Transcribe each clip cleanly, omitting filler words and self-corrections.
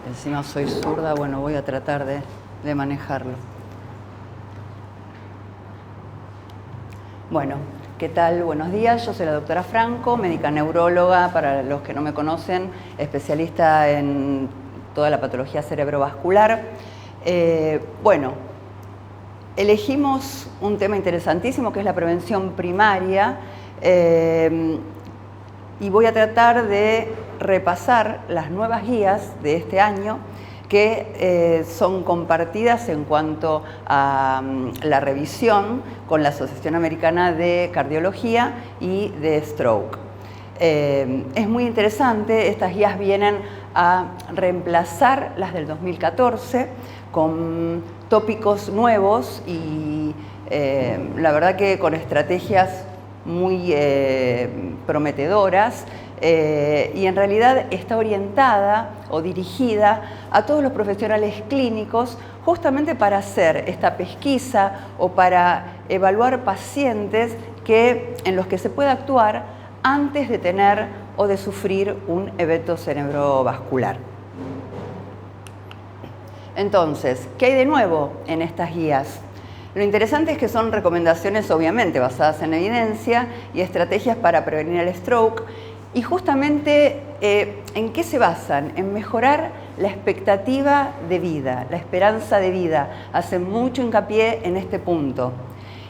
Encima soy zurda, bueno, voy a tratar de manejarlo. Bueno, ¿qué tal? Buenos días, yo soy la doctora Franco, médica neuróloga, para los que no me conocen, especialista en toda la patología cerebrovascular. Bueno, elegimos un tema interesantísimo que es la prevención primaria y voy a tratar de repasar las nuevas guías de este año que son compartidas en cuanto a la revisión con la Asociación Americana de Cardiología y de Stroke. Es muy interesante, estas guías vienen a reemplazar las del 2014 con tópicos nuevos y la verdad que con estrategias muy prometedoras y en realidad está orientada o dirigida a todos los profesionales clínicos justamente para hacer esta pesquisa o para evaluar pacientes en los que se puede actuar antes de tener o de sufrir un evento cerebrovascular. Entonces, ¿qué hay de nuevo en estas guías? Lo interesante es que son recomendaciones obviamente basadas en evidencia y estrategias para prevenir el stroke y justamente ¿en qué se basan? En mejorar la expectativa de vida, la esperanza de vida. Hacen mucho hincapié en este punto.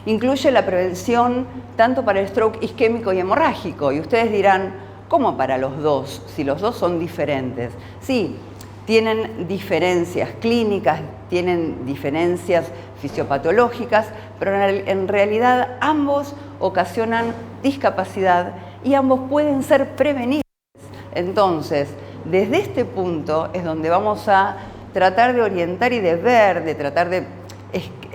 Incluye la prevención tanto para el stroke isquémico y hemorrágico y ustedes dirán, ¿cómo para los dos? Si los dos son diferentes. Sí, tienen diferencias clínicas, tienen diferencias fisiopatológicas, pero en realidad ambos ocasionan discapacidad y ambos pueden ser prevenibles. Entonces, desde este punto es donde vamos a tratar de orientar y de ver, de tratar de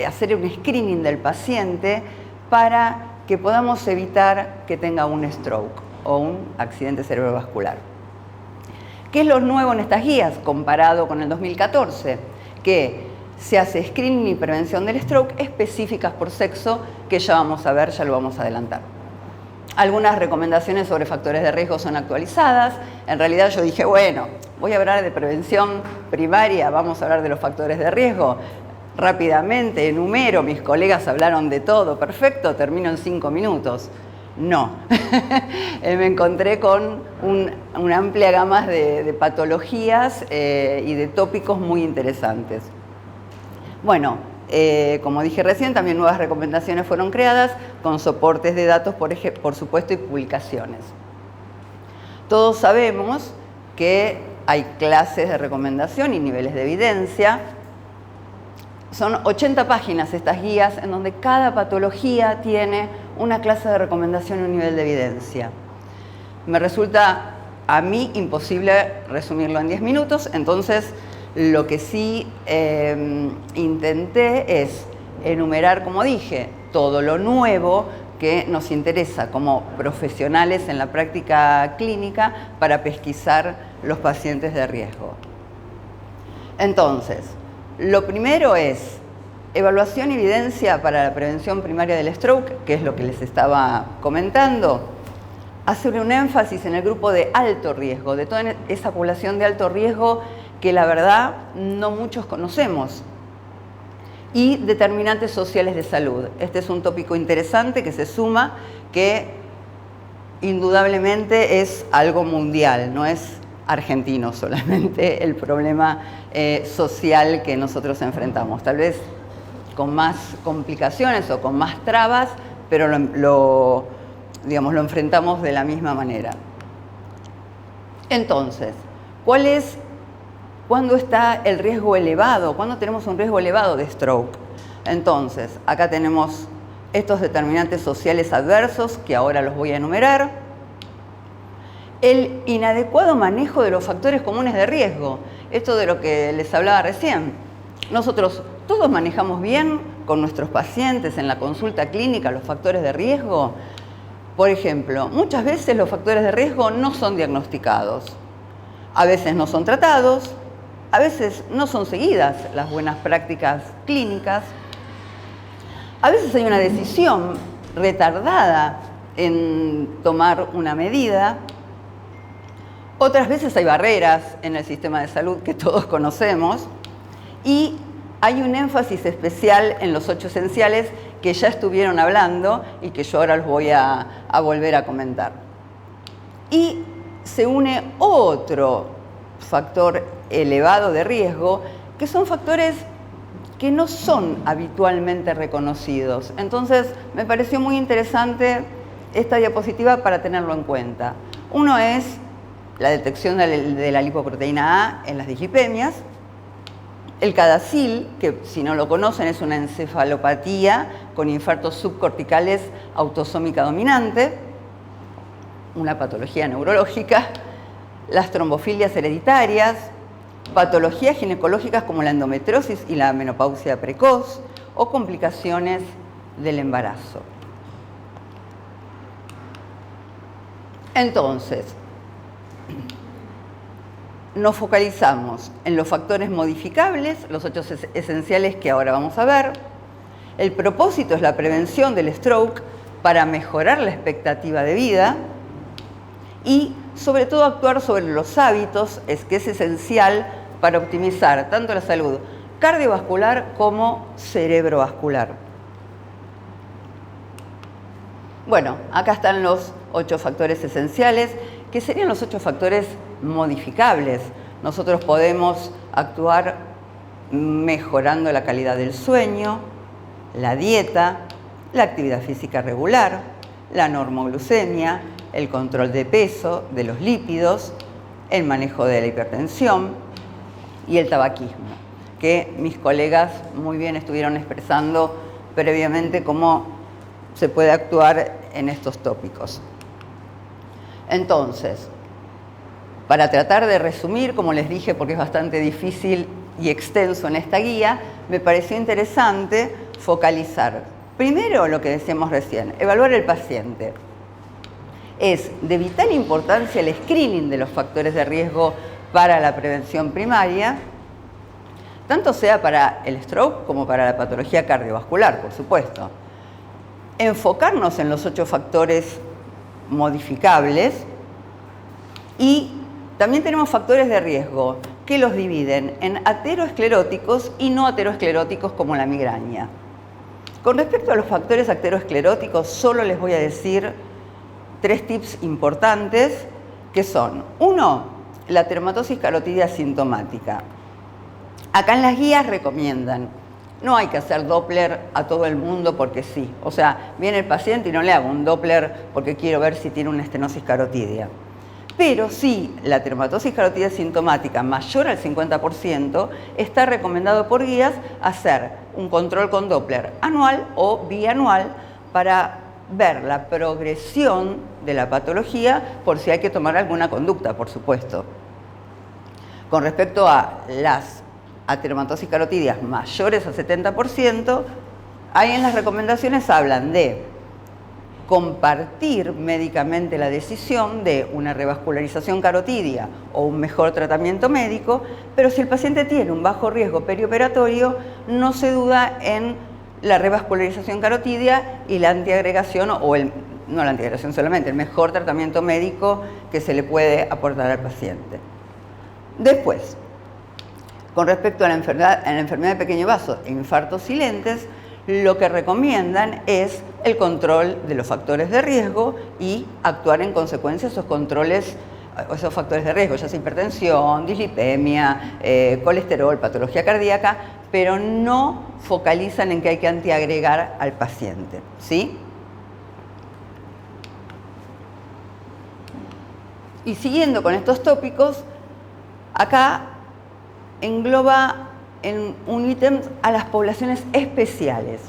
hacer un screening del paciente para que podamos evitar que tenga un stroke o un accidente cerebrovascular. ¿Qué es lo nuevo en estas guías comparado con el 2014? Que se hace screening y prevención del stroke específicas por sexo, que ya vamos a ver, ya lo vamos a adelantar. Algunas recomendaciones sobre factores de riesgo son actualizadas. En realidad yo dije, bueno, voy a hablar de prevención primaria, vamos a hablar de los factores de riesgo. Rápidamente enumero, mis colegas hablaron de todo, perfecto, termino en 5 minutos. No, me encontré con una amplia gama de patologías y de tópicos muy interesantes. Bueno, como dije recién, también nuevas recomendaciones fueron creadas con soportes de datos, por supuesto, y publicaciones. Todos sabemos que hay clases de recomendación y niveles de evidencia. Son 80 páginas estas guías en donde cada patología tiene una clase de recomendación y un nivel de evidencia. Me resulta a mí imposible resumirlo en 10 minutos, entonces lo que sí intenté es enumerar, como dije, todo lo nuevo que nos interesa como profesionales en la práctica clínica para pesquisar los pacientes de riesgo. Entonces, lo primero es evaluación y evidencia para la prevención primaria del stroke, que es lo que les estaba comentando. Hacer un énfasis en el grupo de alto riesgo, de toda esa población de alto riesgo que la verdad no muchos conocemos. Y determinantes sociales de salud. Este es un tópico interesante que se suma, que indudablemente es algo mundial, no es argentino solamente el problema social que nosotros enfrentamos. Tal vez con más complicaciones o con más trabas, pero lo enfrentamos de la misma manera. Entonces, ¿cuándo está el riesgo elevado? ¿Cuándo tenemos un riesgo elevado de stroke? Entonces, acá tenemos estos determinantes sociales adversos, que ahora los voy a enumerar. El inadecuado manejo de los factores comunes de riesgo. Esto de lo que les hablaba recién. Nosotros todos manejamos bien con nuestros pacientes en la consulta clínica los factores de riesgo. Por ejemplo, muchas veces los factores de riesgo no son diagnosticados. A veces no son tratados, a veces no son seguidas las buenas prácticas clínicas. A veces hay una decisión retardada en tomar una medida. Otras veces hay barreras en el sistema de salud que todos conocemos y hay un énfasis especial en los 8 esenciales que ya estuvieron hablando y que yo ahora los voy a volver a comentar. Y se une otro factor elevado de riesgo, que son factores que no son habitualmente reconocidos. Entonces, me pareció muy interesante esta diapositiva para tenerlo en cuenta. Uno es la detección de la lipoproteína A en las dislipemias, el CADASIL, que si no lo conocen es una encefalopatía con infartos subcorticales autosómica dominante, una patología neurológica, las trombofilias hereditarias, patologías ginecológicas como la endometriosis y la menopausia precoz o complicaciones del embarazo. Entonces, nos focalizamos en los factores modificables, los 8 esenciales que ahora vamos a ver. El propósito es la prevención del stroke para mejorar la expectativa de vida y sobre todo actuar sobre los hábitos, que es esencial para optimizar tanto la salud cardiovascular como cerebrovascular. Bueno, acá están los 8 factores esenciales, que serían los 8 factores modificables. Nosotros podemos actuar mejorando la calidad del sueño, la dieta, la actividad física regular, la normoglucemia, el control de peso, de los lípidos, el manejo de la hipertensión y el tabaquismo, que mis colegas muy bien estuvieron expresando previamente cómo se puede actuar en estos tópicos. Entonces, para tratar de resumir, como les dije, porque es bastante difícil y extenso en esta guía, me pareció interesante focalizar primero lo que decíamos recién, evaluar el paciente. Es de vital importancia el screening de los factores de riesgo para la prevención primaria, tanto sea para el stroke como para la patología cardiovascular, por supuesto. Enfocarnos en los 8 factores modificables y también tenemos factores de riesgo que los dividen en ateroescleróticos y no ateroescleróticos como la migraña. Con respecto a los factores ateroescleróticos, solo les voy a decir 3 tips importantes que son: 1, la dermatosis carotídea sintomática. Acá en las guías recomiendan, no hay que hacer Doppler a todo el mundo porque sí. O sea, viene el paciente y no le hago un Doppler porque quiero ver si tiene una estenosis carotídea. Pero sí, la dermatosis carotídea sintomática mayor al 50%, está recomendado por guías hacer un control con Doppler anual o bianual para ver la progresión de la patología por si hay que tomar alguna conducta, por supuesto. Con respecto a las ateromatosis carotídeas mayores al 70%, ahí en las recomendaciones hablan de compartir médicamente la decisión de una revascularización carotídea o un mejor tratamiento médico, pero si el paciente tiene un bajo riesgo perioperatorio, no se duda en la revascularización carotídea y la antiagregación, no la antiagregación solamente, el mejor tratamiento médico que se le puede aportar al paciente. Después, con respecto a la enfermedad de pequeño vaso e infartos silentes, lo que recomiendan es el control de los factores de riesgo y actuar en consecuencia de esos factores de riesgo, ya sea hipertensión, dislipemia, colesterol, patología cardíaca, pero no focalizan en que hay que antiagregar al paciente, ¿sí? Y siguiendo con estos tópicos, acá engloba en un ítem a las poblaciones especiales.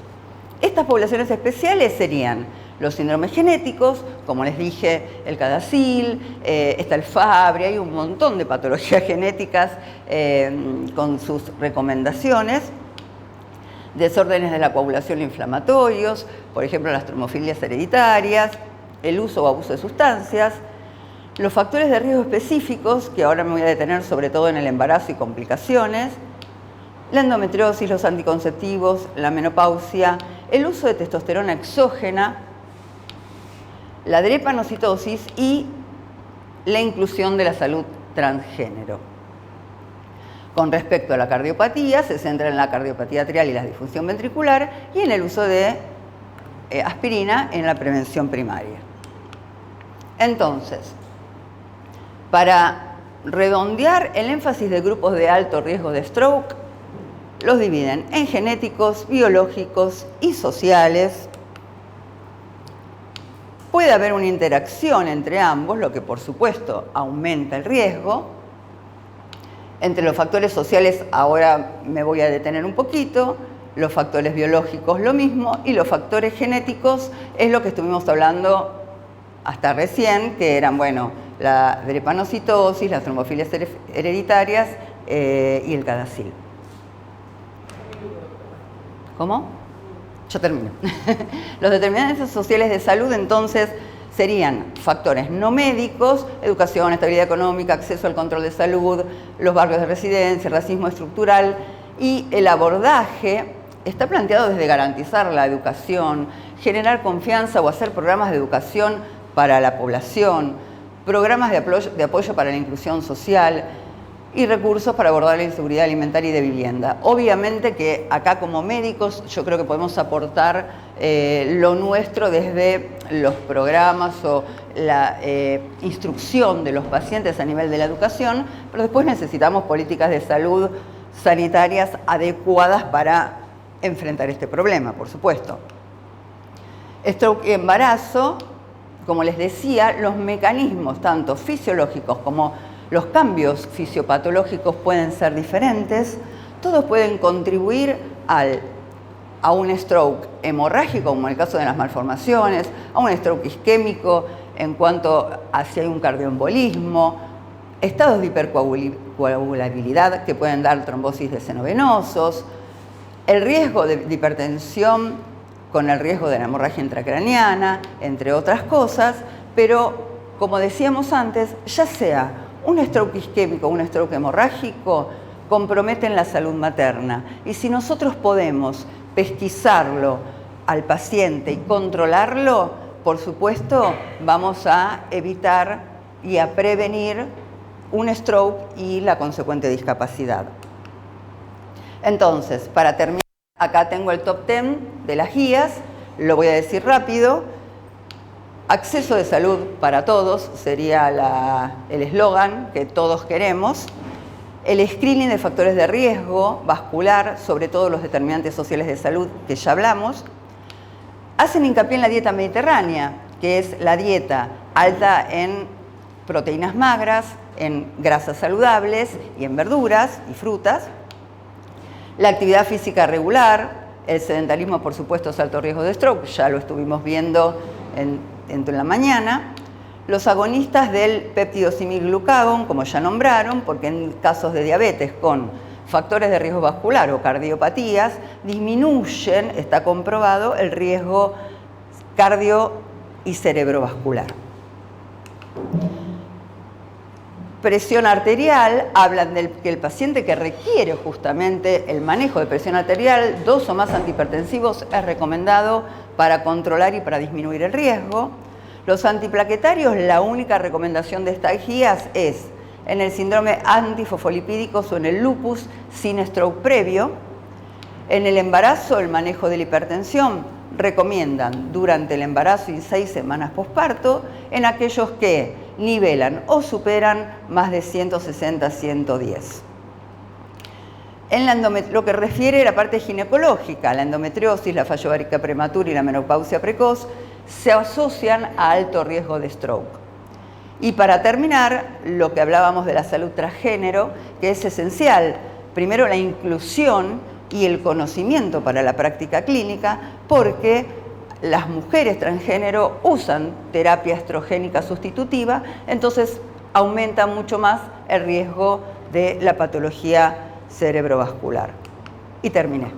Estas poblaciones especiales serían los síndromes genéticos, como les dije, el CADASIL, está el Fabry, hay un montón de patologías genéticas con sus recomendaciones, desórdenes de la coagulación inflamatorios, por ejemplo las trombofilias hereditarias, el uso o abuso de sustancias, los factores de riesgo específicos, que ahora me voy a detener sobre todo en el embarazo y complicaciones, la endometriosis, los anticonceptivos, la menopausia, el uso de testosterona exógena, la drepanocitosis y la inclusión de la salud transgénero. Con respecto a la cardiopatía, se centra en la cardiopatía atrial y la disfunción ventricular y en el uso de aspirina en la prevención primaria. Entonces, para redondear el énfasis de grupos de alto riesgo de stroke, los dividen en genéticos, biológicos y sociales. Puede haber una interacción entre ambos, lo que por supuesto aumenta el riesgo. Entre los factores sociales, ahora me voy a detener un poquito, los factores biológicos lo mismo, y los factores genéticos es lo que estuvimos hablando hasta recién, que eran, bueno, la drepanocitosis, las trombofilias hereditarias y el CADASIL. ¿Cómo? Ya termino. Los determinantes sociales de salud, entonces, serían factores no médicos, educación, estabilidad económica, acceso al control de salud, los barrios de residencia, racismo estructural, y el abordaje está planteado desde garantizar la educación, generar confianza o hacer programas de educación para la población, programas de apoyo para la inclusión social y recursos para abordar la inseguridad alimentaria y de vivienda. Obviamente que acá como médicos yo creo que podemos aportar lo nuestro desde los programas o la instrucción de los pacientes a nivel de la educación, pero después necesitamos políticas de salud sanitarias adecuadas para enfrentar este problema, por supuesto. Stroke y embarazo, como les decía, los mecanismos tanto fisiológicos como los cambios fisiopatológicos pueden ser diferentes. Todos pueden contribuir a un stroke hemorrágico, como en el caso de las malformaciones, a un stroke isquémico en cuanto a si hay un cardioembolismo, estados de hipercoagulabilidad que pueden dar trombosis de senos venosos, el riesgo de hipertensión con el riesgo de la hemorragia intracraneana, entre otras cosas, pero como decíamos antes, ya sea un stroke isquémico o un stroke hemorrágico, comprometen la salud materna. Y si nosotros podemos pesquisarlo al paciente y controlarlo, por supuesto, vamos a evitar y a prevenir un stroke y la consecuente discapacidad. Entonces, para terminar, acá tengo el top 10 de las guías, lo voy a decir rápido. Acceso de salud para todos sería el eslogan que todos queremos. El screening de factores de riesgo vascular, sobre todo los determinantes sociales de salud que ya hablamos. Hacen hincapié en la dieta mediterránea, que es la dieta alta en proteínas magras, en grasas saludables y en verduras y frutas. La actividad física regular, el sedentarismo, por supuesto, es alto riesgo de stroke, ya lo estuvimos viendo en la mañana. Los agonistas del péptido similglucagón, como ya nombraron, porque en casos de diabetes con factores de riesgo vascular o cardiopatías, disminuyen, está comprobado, el riesgo cardio y cerebrovascular. Presión arterial, hablan de que el paciente que requiere justamente el manejo de presión arterial, 2 o más antihipertensivos es recomendado para controlar y para disminuir el riesgo. Los antiplaquetarios, la única recomendación de estas guías es en el síndrome antifosfolipídicos o en el lupus sin stroke previo. En el embarazo, el manejo de la hipertensión, recomiendan durante el embarazo y 6 semanas posparto en aquellos que nivelan o superan más de 160-110. En lo que refiere a la parte ginecológica, la endometriosis, la fallo ovárica prematura y la menopausia precoz se asocian a alto riesgo de stroke. Y para terminar, lo que hablábamos de la salud transgénero, que es esencial, primero la inclusión y el conocimiento para la práctica clínica, porque las mujeres transgénero usan terapia estrogénica sustitutiva, entonces aumenta mucho más el riesgo de la patología cerebrovascular. Y terminé.